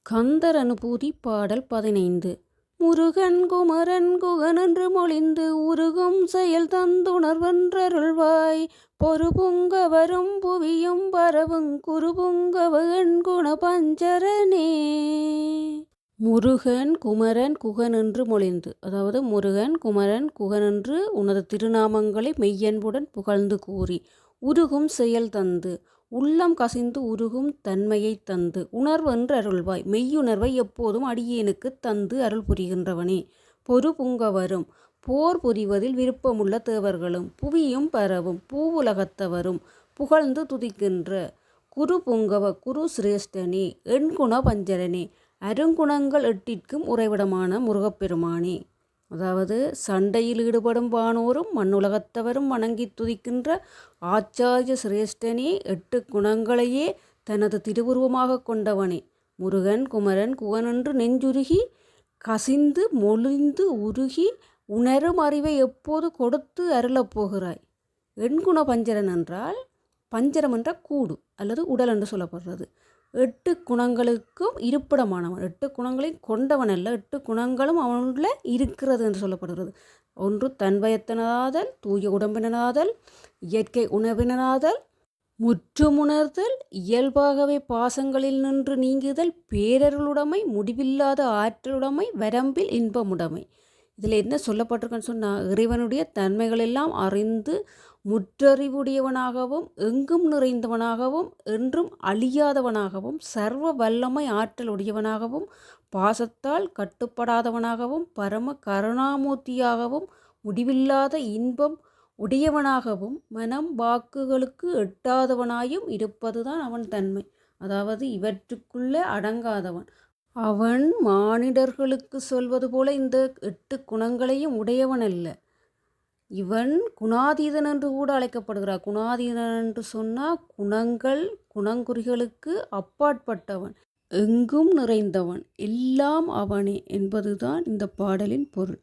கந்தர் அனுபூதி பாடல் 15. முருகன் குமரன் குகனென்று மொழிந்து உருகும் செயல் தந்துணர்வன்றருள்வாய் பொறுபுங்க வரும் புவியும் பரவும் குருபுங்கவ எண்குண பஞ்சரனே. முருகன் குமரன் குகன் என்று மொழிந்து, அதாவது முருகன் குமரன் குகன் என்று உனது திருநாமங்களை மெய்யன்புடன் புகழ்ந்து கூறி உருகும் செயல் தந்து உள்ளம் கசிந்து உருகும் தன்மையை தந்து உணர்வென்று அருள்வாய் மெய்யுணர்வை எப்போதும் அடியேனுக்கு தந்து அருள் புரிகின்றவனே. பொறுபுங்கவரும் போர் புரிவதில் விருப்பமுள்ள தேவர்களும் புவியும் பரவும் பூவுலகத்தவரும் புகழ்ந்து துதிக்கின்ற குரு புங்கவ குரு சிரேஷ்டனே எண்குண பஞ்சரனே அருங்குணங்கள் எட்டிற்கும் உறைவிடமான முருகப்பெருமானே. அதாவது சண்டையில் ஈடுபடும் வானோரும் மண்ணுலகத்தவரும் வணங்கி துதிக்கின்ற ஆச்சாரிய சிரேஷ்டனே, 8 குணங்களையே தனது திருவுருவமாக கொண்டவனே. முருகன் குமரன் குகனென்று நெஞ்சுருகி கசிந்து மொழிந்து உருகி உணரும் அறிவை எப்போது கொடுத்து அருளப் போகிறாய். எண்குண பஞ்சரன் என்றால் பஞ்சரம் என்ற கூடு அல்லது உடல் என்று சொல்லப்படுறது. 8 குணங்களுக்கும் இருப்பிடமானவன், 8 குணங்களையும் கொண்டவன் அல்ல, 8 குணங்களும் அவனுள்ள இருக்கிறது என்று சொல்லப்படுகிறது. ஒன்று தன்வயத்தினராதல், தூய உடம்பினராதல், இயற்கை உணவினராதல், முற்றுமுணர்தல், இயல்பாகவே பாசங்களில் நின்று நீங்குதல், பேரருளுடைமை, முடிவில்லாத ஆற்றலுடைமை, வரம்பில் இன்பமுடைமை. இதில் என்ன சொல்லப்பட்டிருக்குன்னு சொன்னால், இறைவனுடைய தன்மைகளெல்லாம் அறிந்து முற்றறிவுடையவனாகவும் எங்கும் நிறைந்தவனாகவும் என்றும் அழியாதவனாகவும் சர்வ வல்லமை ஆற்றல் உடையவனாகவும் பாசத்தால் கட்டுப்படாதவனாகவும் பரம கருணாமூர்த்தியாகவும் முடிவில்லாத இன்பம் உடையவனாகவும் மனம் வாக்குகளுக்கு எட்டாதவனாயும் இருப்பதுதான் அவன் தன்மை. அதாவது இவற்றுக்குள்ளே அடங்காதவன் அவன். மானிடர்களுக்கு சொல்வது போல இந்த 8 குணங்களையும் உடையவன் அல்ல. இவன் குணாதீதன் என்று கூட அழைக்கப்படுகிறார். குணாதீதன் என்று சொன்னால் குணங்கள் குணங்குறிகளுக்கு அப்பாற்பட்டவன், எங்கும் நிறைந்தவன், எல்லாம் அவனே என்பதுதான் இந்த பாடலின் பொருள்.